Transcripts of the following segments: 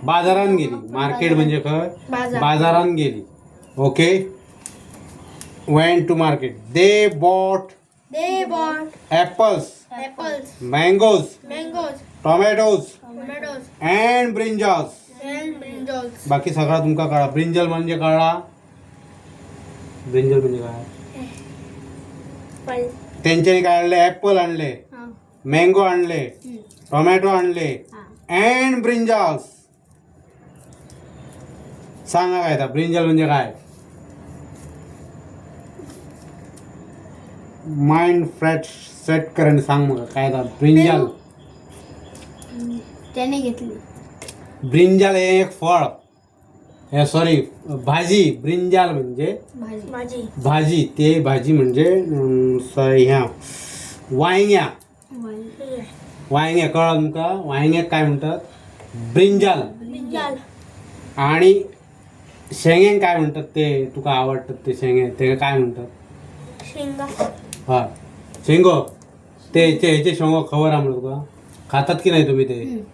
बाजारात गेली. मार्केट म्हणजे खय बाजारात गेली. Okay. Went to market. They bought apples, mangoes, tomatoes and brinjals. बाकी सगळा तुमका कळा. ब्रिंजल म्हणजे कळला. ब्रिंजल म्हणजे काय? त्यांच्यानी काय आणले? ॲपल आणले, मँगो आणले, टोमॅटो आणले अँड ब्रिंजल्स. सांगा काय आता ब्रिंजल म्हणजे काय? माइंड फ्रेश सेट करून सांग मग काय आता ब्रिंजल. त्याने घेतली. ब्रिंजल हे एक फळ, सॉरी भाजी. ब्रिंजल म्हणजे भाजी. ते भाजी म्हणजे ह्या वांग्या. वांग्या कळलं तुमका? वांग्याक काय म्हणतात? ब्रिंजल. आणि शेंगे काय म्हणतात? ते तुका आवडतात ते शेंगे, ते काय म्हणतात? हा शेंगो. ते ह्याचे शेंगो खबर आहे तुका? खातात की नाही तुम्ही? ते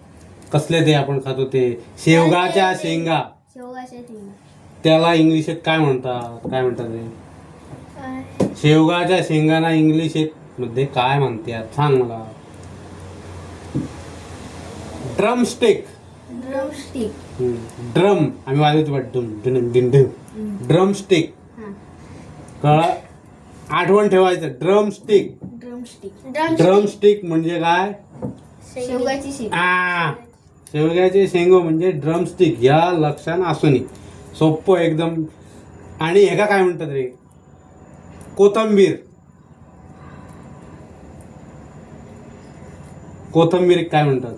कसले ते आपण खातो ते शेवगाच्या शेंगा. त्याला इंग्लिशात काय म्हणतात? काय म्हणतात ते? शेवगाच्या शेंगाना इंग्लिशात मध्ये काय म्हणतात सांग मला. ड्रमस्टिक. ड्रम आम्ही वाजवतो. ड्रमस्टिक. कळा? आठवण ठेवायचं. ड्रमस्टिक. ड्रमस्टिक म्हणजे काय? शेवगाची शेंग. शेवग्याचे शेंगो म्हणजे ड्रमस्टिक. या लक्षात असून सोपं एकदम. आणि ह्याका काय म्हणतात रे? कोथंबीर. कोथंबीर काय म्हणतात?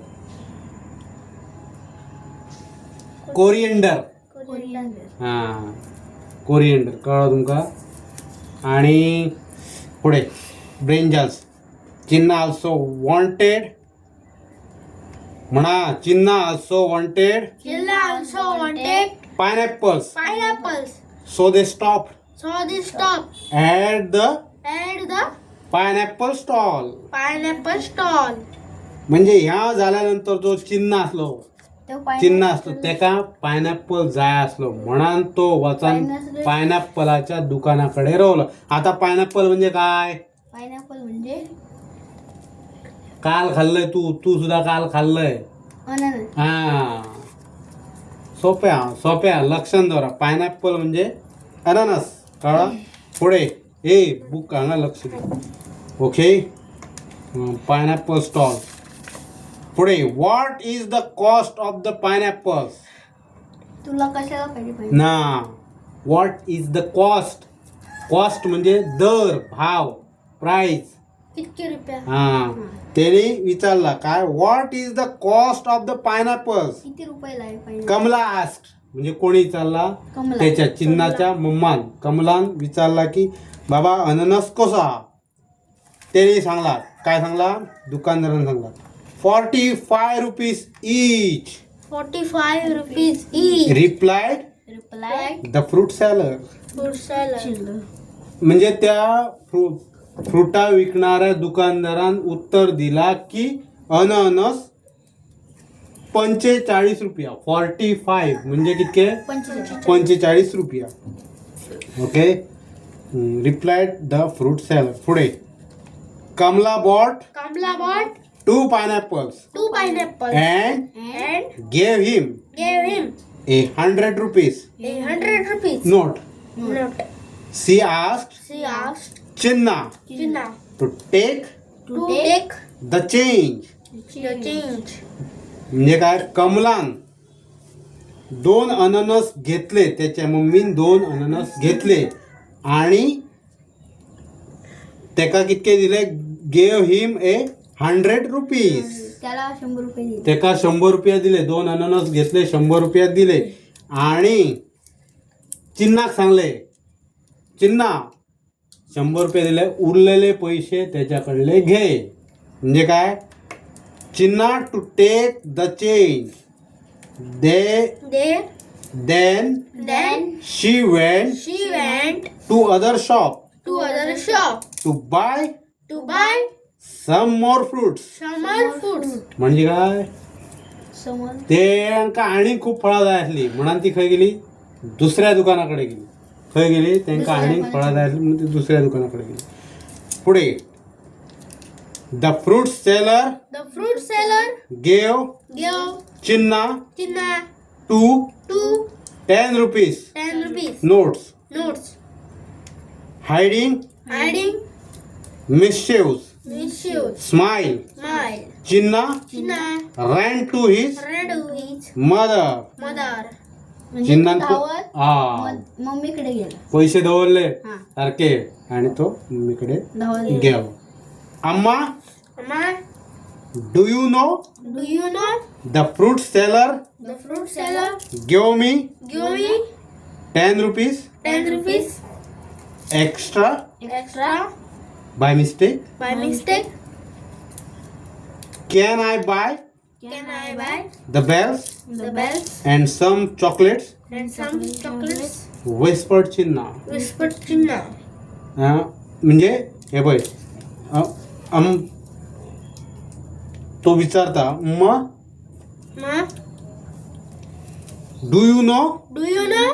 कोरिएंडर. हा कोरिएंडर. कळलं तुमका? आणि पुढे ब्रिंजल्स. चिन्ह ऑल्सो वॉन्टेड म्हणा. चिन्ह also wanted pineapples. So they stopped at the pineapple stall. म्हणजे ह्या झाल्यानंतर जो चिन्ह असलो, चिन्ह असतो त्याका पायनॅपल जाय असलो म्हणून तो वचन पायनॅपलाच्या दुकानाकडे रोवलं. आता पायनॅपल म्हणजे काय? पायनॅपल म्हणजे काल खाल्लंय तू सुद्धा काल खाल्लंय. हा सोप्या लक्षण धरा. पायनॅपल म्हणजे अननस. कळा? पुढे बुक का लक्ष दे. ओके. Pineapple stall. पुढे what is the cost of the pineapples? तुला कशाला पाहिजे? ना what is the cost. Cost म्हणजे दर, भाव, प्राइस. किती रुपये? त्याने विचारला काय? What is the cost of the pineapples? किती रुपयाला आहे? कमला आस्क्ड. म्हणजे कोणी विचारला? त्याच्या चिन्हाच्या मम्मान कमलान विचारला की बाबा अननस कसा? त्याने सांगला काय सांगला? दुकानदाराने सांगला 45 rupees each. 45 rupees each. Replied the fruit seller. म्हणजे त्या फ्रुटा विकणाऱ्या दुकानदारान उत्तर दिला की अननस 45 रुपया. 45 म्हणजे कितके? 45 रुपया. Okay. Replied the fruit seller. पुढे Kamala bought 2 pineapples and gave him $100 note. She asked Chinna to take the change. म्हणजे काय? कमलान 2 अननस घेतले. त्याच्या मम्मीन 2 अननस घेतले आणि त्याका कितके दिले? गेव हिम $100. त्याला 100 रुपये दिले. त्याका 100 रुपया दिले. 2 अननस घेतले, 100 रुपया दिले. आणि चिन्हाक सांगले चिन्हा 100 रुपये दिले. उरलेले पैसे त्याच्याकडले घे. म्हणजे काय? Chinna to take the change. Then she went to other shop to buy some more fruits. म्हणजे काय? समज तेंका आणि खूप फळा जाय असली म्हणून ती खंय गेली दुसऱ्या दुकानाकडे गेली. खंय गेली त्यांका आणि फळा जाय असली म्हणून ती दुसऱ्या दुकानाकडे गेली. पुढे the fruit seller the fruit seller gave give Chinna Chinna two two 10 rupees 10 rupees notes notes hiding hiding mischievous mischievous smile smile Chinna Chinna ran to his red his mother mother चिन्ना धावत हा मम्मीकडे गेला. पैसे दवरले हा. सारखे आणि तो मम्मीकडे धावत gave. Amma Amma do you know do you know the fruit seller the fruit seller give me give me 10 rupees 10 rupees extra extra by mistake. by mistake? Can I buy Can I buy the bells the bells and some chocolates? and some chocolates? Whispered Chinna. Whispered Chinna. म्हणजे हे बघ तो विचारता म Ma, do you know do you know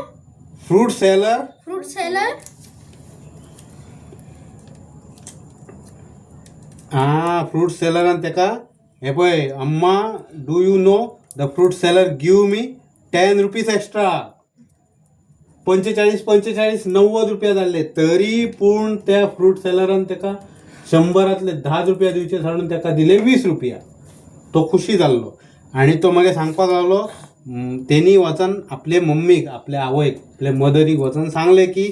fruit seller fruit seller? हा fruit seller आणि तेका हे पळय अम्मा do you know the fruit seller give me 10 rupees extra. 45 रुपया झाले तरी पण त्या फ्रूट सेलरान तेका 100 10 दिवचे सोडून तेका दिले 20 रुपया. तो खुशी जाल्लो आणि तो मागे सांगपाक लागलो तेनी वचन आपले मम्मीक आपल्या आवयक आपल्या मदरीक वचन सांगले की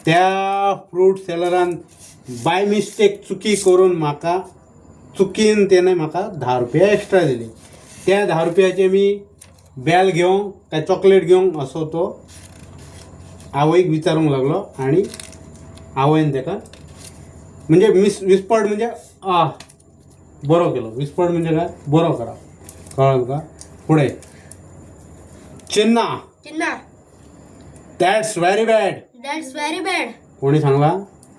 त्या फ्रूट सेलरान बाय मिस्टेक चुकी करून म्हाका चुकीन त्याने म्हाका 10 रुपया एक्स्ट्रा दिले. त्या 10 रुपयाचे मी बेल घेवंक काय चॉकलेट घेवंक असो तो आवयक विचारूंक लागलो आणि आवयन तेका म्हणजे विस्पड म्हणजे बरो केलो. विस्पड म्हणजे काय बरो करा कळलं का. पुढे Chinna Chinna. That's very bad. That's very bad. कोणी सांगला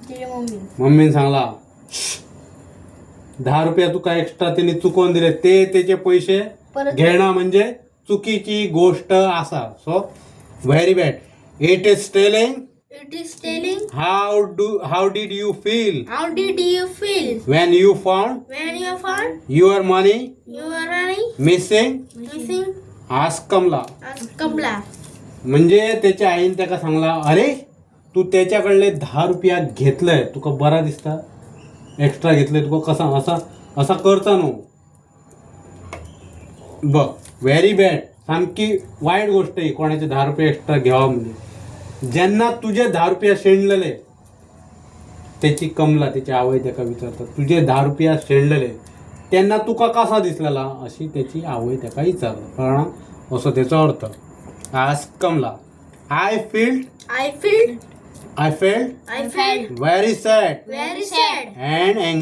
तुझी मम्मी. मम्मीने सांगला 10 रुपया तुका एक्स्ट्रा त्यांनी चुकवून दिले ते त्याचे पैसे परत घेणं म्हणजे चुकीची गोष्ट असा. So very bad. It is telling It is telling how did you feel how did you feel when you found when you found your money your money missing? missing? Ask Kamla. Ask Kamla. म्हणजे त्याच्या आईने त्याका सांगला अरे तू त्याच्याकडले 10 रुपया घेतलंय तुका बरा दिसता एक्स्ट्रा घेतलंय तुका कसा असा असा करता न्हू. बघ व्हेरी बॅड. सामकी वाईट गोष्ट आहे कोणाचे 10 रुपये एक्स्ट्रा घ्यावा म्हणजे. ज्यांना तुझे 10 रुपया शेणलेले त्याची कमला त्याची आवय त्याका विचारतात तुझे 10 रुपया शेणलेले त्यांना तुका कसा दिसलेला अशी त्याची आवय त्याका विचारलं कळना असं त्याचा अर्थ. आज Kamala I I felt felt very sad and and